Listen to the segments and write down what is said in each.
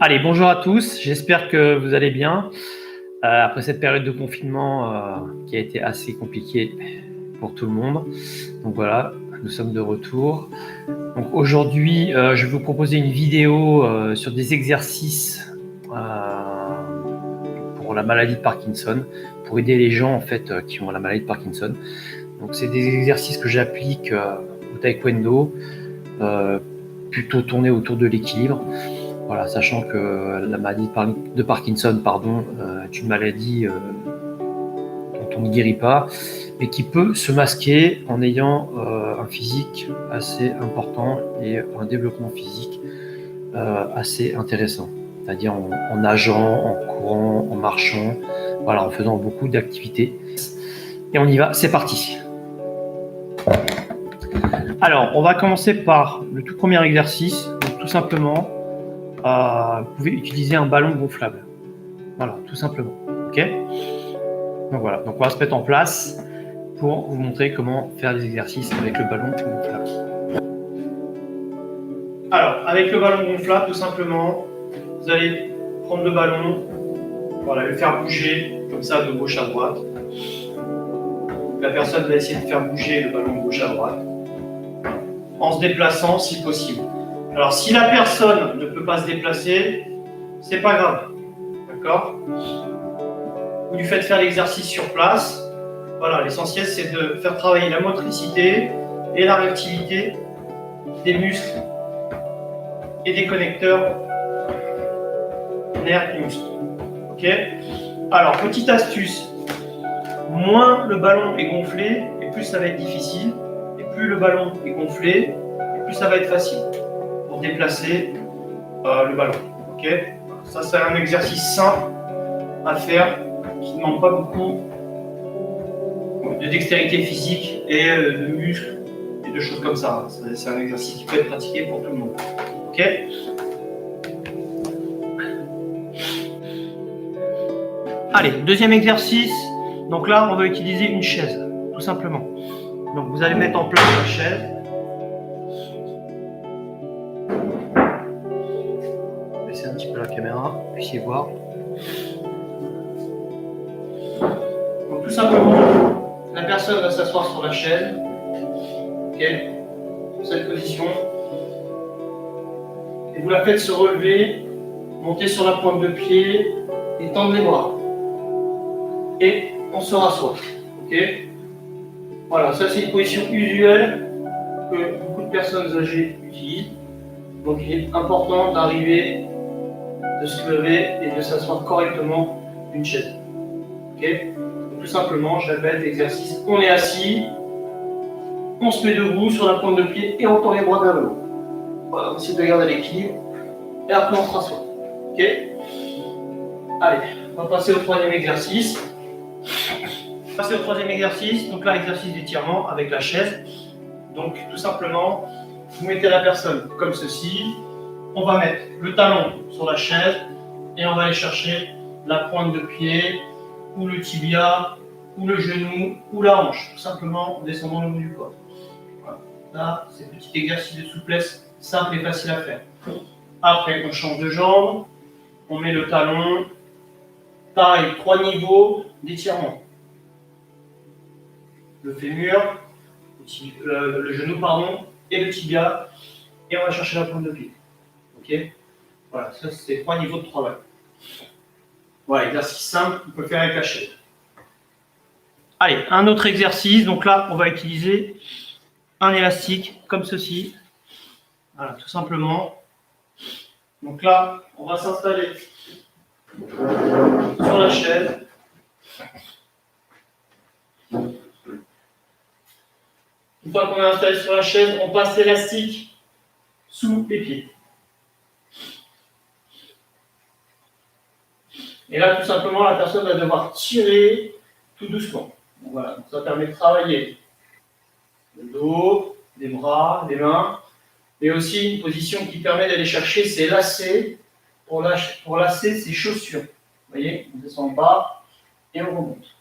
Allez, bonjour à tous, j'espère que vous allez bien. Après cette période de confinement qui a été assez compliquée pour tout le monde. Donc voilà, nous sommes de retour. Donc aujourd'hui, je vais vous proposer une vidéo sur des exercices pour la maladie de Parkinson, pour aider les gens en fait qui ont la maladie de Parkinson. Donc c'est des exercices que j'applique au taekwondo, plutôt tournés autour de l'équilibre. Voilà, sachant que la maladie de Parkinson est une maladie dont on ne guérit pas, mais qui peut se masquer en ayant un physique assez important et un développement physique assez intéressant. C'est-à-dire en nageant, en courant, en marchant, voilà, en faisant beaucoup d'activités. Et on y va, c'est parti. Alors, on va commencer par le tout premier exercice. Donc, tout simplement, vous pouvez utiliser un ballon gonflable. Voilà, tout simplement. Ok. Donc voilà, donc on va se mettre en place pour vous montrer comment faire des exercices avec le ballon gonflable. Alors, avec le ballon gonflable, tout simplement, vous allez prendre le ballon, voilà, le faire bouger comme ça de gauche à droite. La personne va essayer de faire bouger le ballon de gauche à droite en se déplaçant si possible. Alors, si la personne ne peut pas se déplacer, c'est pas grave, d'accord? Vous lui faites faire l'exercice sur place. Voilà, l'essentiel c'est de faire travailler la motricité et la réactivité des muscles et des connecteurs nerfs et muscles. Ok. Alors, petite astuce, moins le ballon est gonflé et plus ça va être difficile, et plus le ballon est gonflé et plus ça va être facile pour déplacer le ballon. Ok. Ça c'est un exercice simple à faire qui ne demande pas beaucoup de dextérité physique et de muscles et de choses comme ça. C'est un exercice qui peut être pratiqué pour tout le monde. Ok. Allez, deuxième exercice. Donc là, on va utiliser une chaise, tout simplement. Donc vous allez mettre en place la chaise. Baisser un petit peu la caméra, pour que vous puissiez voir. Donc tout simplement, la personne va s'asseoir sur la chaise. Ok, dans cette position. Et vous la faites se relever, monter sur la pointe de pied et tendre les bras. Et on se rassoit. Ok. Voilà, ça c'est une position usuelle que beaucoup de personnes âgées utilisent. Donc il est important d'arriver, de se lever et de s'asseoir correctement d'une chaise. Ok. Donc, tout simplement, je répète, exercice. On est assis, on se met debout sur la pointe de pied et on tend les bras vers le haut. Voilà, on essaie de garder l'équilibre. Et après on se rassoit. Ok. Allez, on va passer au troisième exercice. Passer au troisième exercice, donc là, exercice d'étirement avec la chaise. Donc, tout simplement, vous mettez la personne comme ceci. On va mettre le talon sur la chaise et on va aller chercher la pointe de pied, ou le tibia, ou le genou, ou la hanche. Tout simplement en descendant le haut du corps. Voilà. Là, c'est un petit exercice de souplesse simple et facile à faire. Après, on change de jambe. On met le talon. Pareil, 3 niveaux d'étirement. Le fémur, le genou, et le tibia, et on va chercher la pointe de pied. Ok. Voilà, ça c'est 3 niveaux de travail. Voilà, exercice simple, on peut faire avec la chaise. Allez, un autre exercice, donc là on va utiliser un élastique comme ceci. Voilà, tout simplement. Donc là, on va s'installer sur la chaise. Une fois qu'on est installé sur la chaise, on passe l'élastique sous les pieds. Et là, tout simplement, la personne va devoir tirer tout doucement. Donc voilà, donc ça permet de travailler le dos, les bras, les mains, mais aussi une position qui permet d'aller chercher ses lacets pour lasser ses chaussures. Vous voyez, on descend en bas et on remonte.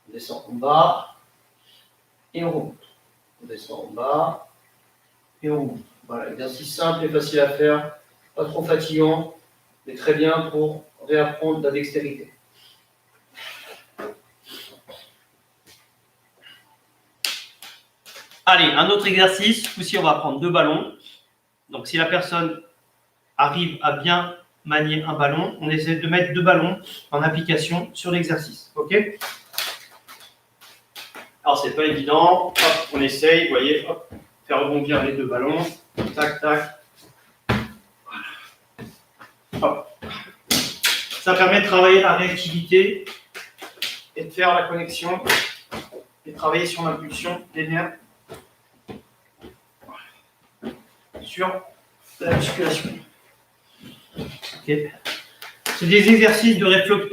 On descend en bas et on remonte. On descend en bas et on remonte. Voilà, exercice simple et facile à faire, pas trop fatigant C'est très bien pour réapprendre la dextérité. Allez, un autre exercice. Ici, on va prendre 2 ballons. Donc, si la personne arrive à bien manier un ballon, on essaie de mettre 2 ballons en application sur l'exercice. OK? Alors, c'est pas évident. Hop, on essaye, vous voyez, hop, faire rebondir les 2 ballons. Tac, tac. Hop. Ça permet de travailler la réactivité et de faire la connexion et de travailler sur l'impulsion des nerfs sur la musculation. Okay. C'est des exercices de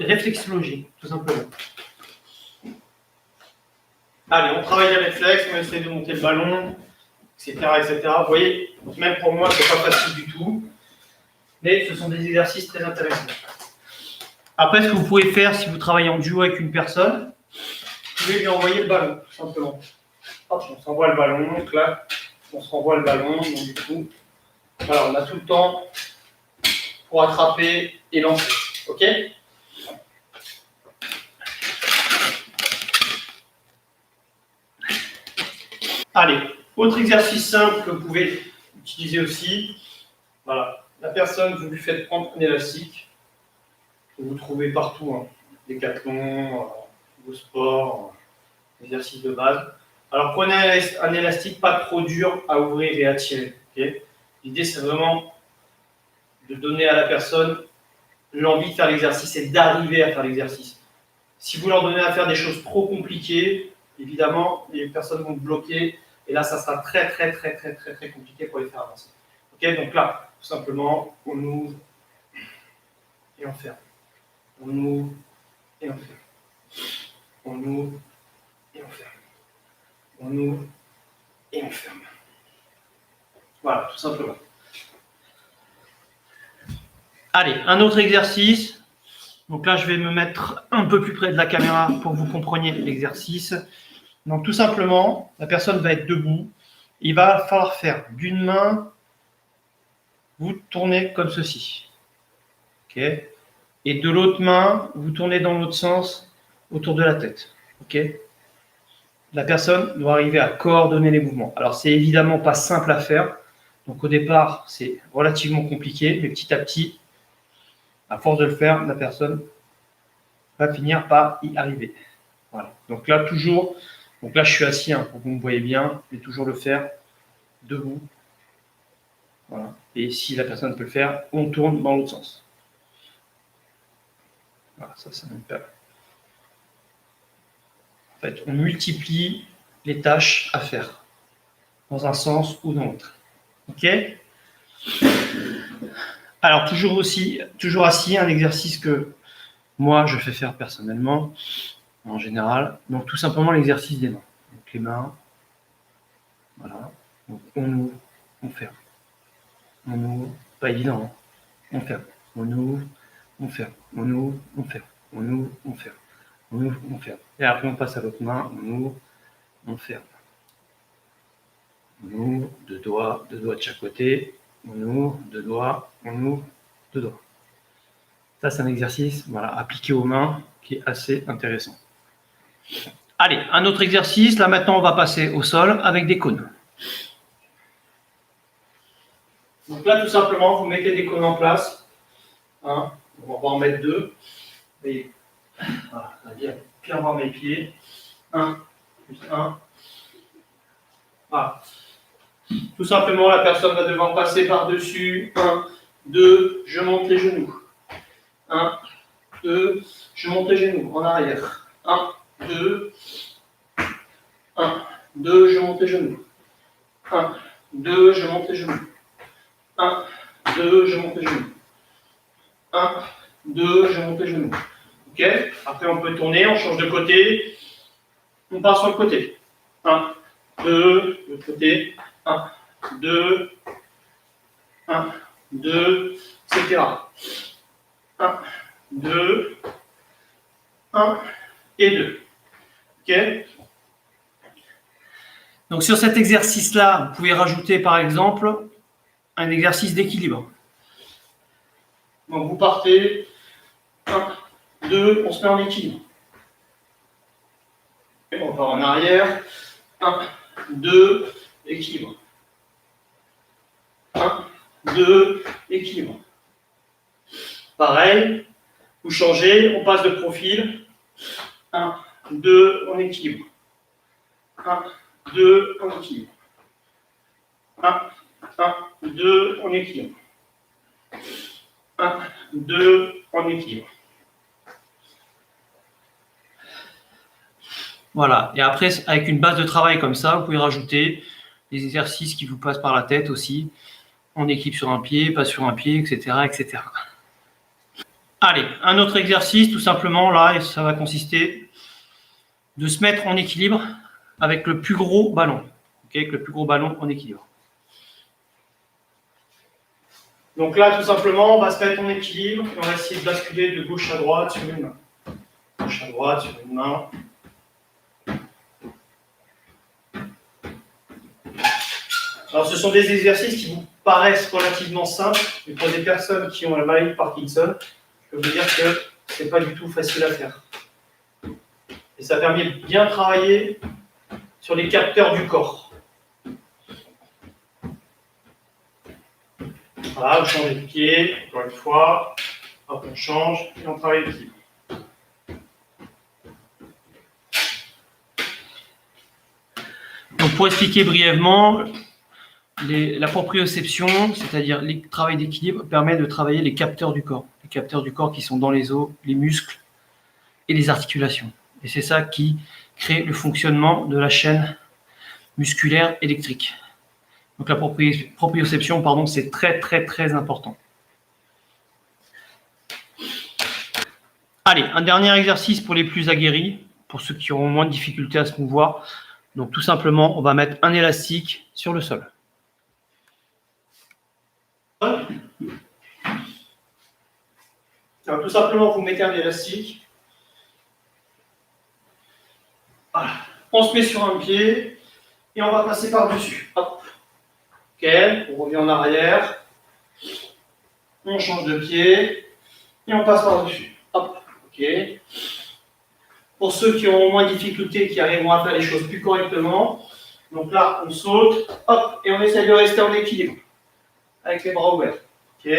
réflexologie, tout simplement. Allez, on travaille les réflexes, on essaie de monter le ballon, etc., etc. Vous voyez, même pour moi, c'est pas facile du tout, mais ce sont des exercices très intéressants. Après, ce que vous pouvez faire si vous travaillez en duo avec une personne, vous pouvez lui envoyer le ballon, tout simplement. Hop, on s'envoie le ballon, donc là, on se renvoie le ballon, donc du coup, voilà, on a tout le temps pour attraper et lancer. OK? Allez, autre exercice simple que vous pouvez utiliser aussi. Voilà, la personne, vous lui faites prendre un élastique que vous trouvez partout, hein. Décathlon, au sport, exercice de base. Alors prenez un élastique pas trop dur à ouvrir et à tirer. Okay? L'idée, c'est vraiment de donner à la personne l'envie de faire l'exercice et d'arriver à faire l'exercice. Si vous leur donnez à faire des choses trop compliquées, évidemment, les personnes vont bloquer et là, ça sera très compliqué pour les faire avancer. Ok, donc là, tout simplement, on ouvre et on ferme. On ouvre et on ferme. On ouvre et on ferme. On ouvre et on ferme. Voilà, tout simplement. Allez, un autre exercice. Donc là, je vais me mettre un peu plus près de la caméra pour que vous compreniez l'exercice. Donc tout simplement, la personne va être debout. Il va falloir faire d'une main, vous tournez comme ceci. OK? Et de l'autre main, vous tournez dans l'autre sens autour de la tête. OK? La personne doit arriver à coordonner les mouvements. Alors, c'est évidemment pas simple à faire. Donc, au départ, c'est relativement compliqué, mais petit à petit, à force de le faire, la personne va finir par y arriver. Voilà. Donc là, toujours, donc là, je suis assis, hein, pour que vous me voyez bien, je vais toujours le faire debout. Voilà. Et si la personne peut le faire, on tourne dans l'autre sens. Voilà, ça me permet. En fait, on multiplie les tâches à faire, dans un sens ou dans l'autre. OK? Alors, toujours assis, un exercice que moi, je fais faire personnellement, en général. Donc, tout simplement l'exercice des mains. Donc, les mains, voilà. Donc, on ouvre, on ferme. On ouvre, pas évident, hein. On ferme. On ouvre, on ferme. On ouvre, on ferme. On ouvre, on ferme. On ouvre, on ferme. Et après, on passe à l'autre main. On ouvre, on ferme. On ouvre, deux doigts de chaque côté. On ouvre, deux doigts, on ouvre, deux doigts. Ça, c'est un exercice, voilà, appliqué aux mains qui est assez intéressant. Allez, un autre exercice. Là, maintenant, on va passer au sol avec des cônes. Donc là, tout simplement, vous mettez des cônes en place. Hein, on va en mettre 2. Et voilà, ça veut dire bien voir mes pieds. 1, plus 1. Voilà. Tout simplement, la personne va devoir passer par-dessus. 1, 2, je monte les genoux. 1, 2, je monte les genoux en arrière. 1, 2, 1, 2, je monte les genoux. 1, 2, je monte les genoux. 1, 2, je monte les genoux. 1, 2, je monte les genoux. Ok? Après, on peut tourner, on change de côté. On part sur le côté. 1, 2, le côté. 1, 2, 1, 2, etc. 1, 2, 1 et 2. Ok? Donc sur cet exercice-là, vous pouvez rajouter par exemple un exercice d'équilibre. Donc vous partez, 1, 2, on se met en équilibre. Et on part en arrière, 1, 2, équilibre. 1, 2, équilibre. Pareil, vous changez, on passe de profil, 1, 2, on équilibre. 1, 2, on équilibre. 1, 2, on équilibre. 1, 2, on équilibre. Voilà, et après, avec une base de travail comme ça, vous pouvez rajouter des exercices qui vous passent par la tête aussi. On équilibre sur un pied, pas sur un pied, etc., etc. Allez, un autre exercice, tout simplement, là, ça va consister de se mettre en équilibre avec le plus gros ballon. Okay, avec le plus gros ballon en équilibre. Donc là, tout simplement, on va se mettre en équilibre et on va essayer de basculer de gauche à droite sur une main. Gauche à droite sur une main. Alors, ce sont des exercices qui vous paraissent relativement simples, mais pour des personnes qui ont la maladie de Parkinson, je peux vous dire que ce n'est pas du tout facile à faire. Et ça permet de bien travailler sur les capteurs du corps. Voilà, vous changez de pied, encore une fois, hop, on change et on travaille l'équilibre. Donc pour expliquer brièvement, la proprioception, c'est-à-dire le travail d'équilibre, permet de travailler les capteurs du corps. Les capteurs du corps qui sont dans les os, les muscles et les articulations. Et c'est ça qui crée le fonctionnement de la chaîne musculaire électrique. Donc la proprioception, pardon, c'est très très très important. Allez, un dernier exercice pour les plus aguerris, pour ceux qui auront moins de difficultés à se mouvoir. Donc tout simplement, on va mettre un élastique sur le sol. Alors tout simplement, vous mettez un élastique. Voilà. On se met sur un pied et on va passer par-dessus. Hop. Ok, on revient en arrière. On change de pied et on passe par-dessus. Hop. Ok. Pour ceux qui auront moins de difficultés, qui arriveront à faire les choses plus correctement, donc là, on saute, hop, et on essaie de rester en équilibre avec les bras ouverts. Ok.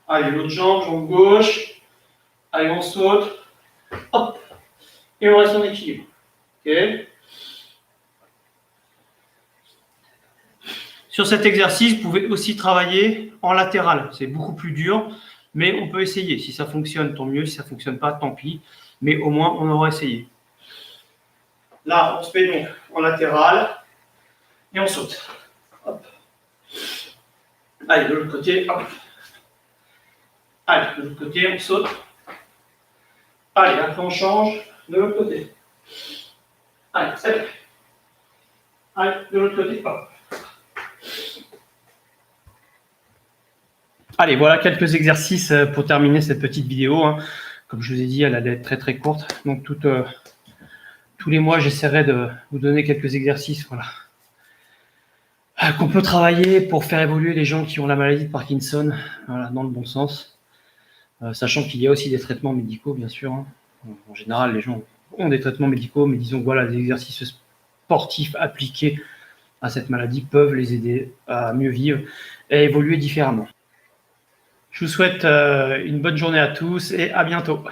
Allez, l'autre jambe, jambe gauche. Allez, on saute, hop, et on reste en équilibre. Ok. Sur cet exercice, vous pouvez aussi travailler en latéral. C'est beaucoup plus dur, mais on peut essayer. Si ça fonctionne, tant mieux. Si ça ne fonctionne pas, tant pis. Mais au moins, on aura essayé. Là, on se met donc en latéral et on saute. Hop. Allez, de l'autre côté, hop. Allez, de l'autre côté, on saute. Allez, après on change de l'autre côté. Allez, c'est bon. Allez, de l'autre côté, hop. Allez, voilà quelques exercices pour terminer cette petite vidéo. Comme je vous ai dit, elle allait être très très courte. Donc tous les mois, j'essaierai de vous donner quelques exercices, voilà, qu'on peut travailler pour faire évoluer les gens qui ont la maladie de Parkinson, voilà, dans le bon sens. Sachant qu'il y a aussi des traitements médicaux, bien sûr. En général, les gens ont des traitements médicaux, mais disons que voilà, des exercices sportifs appliqués à cette maladie peuvent les aider à mieux vivre et à évoluer différemment. Je vous souhaite une bonne journée à tous et à bientôt.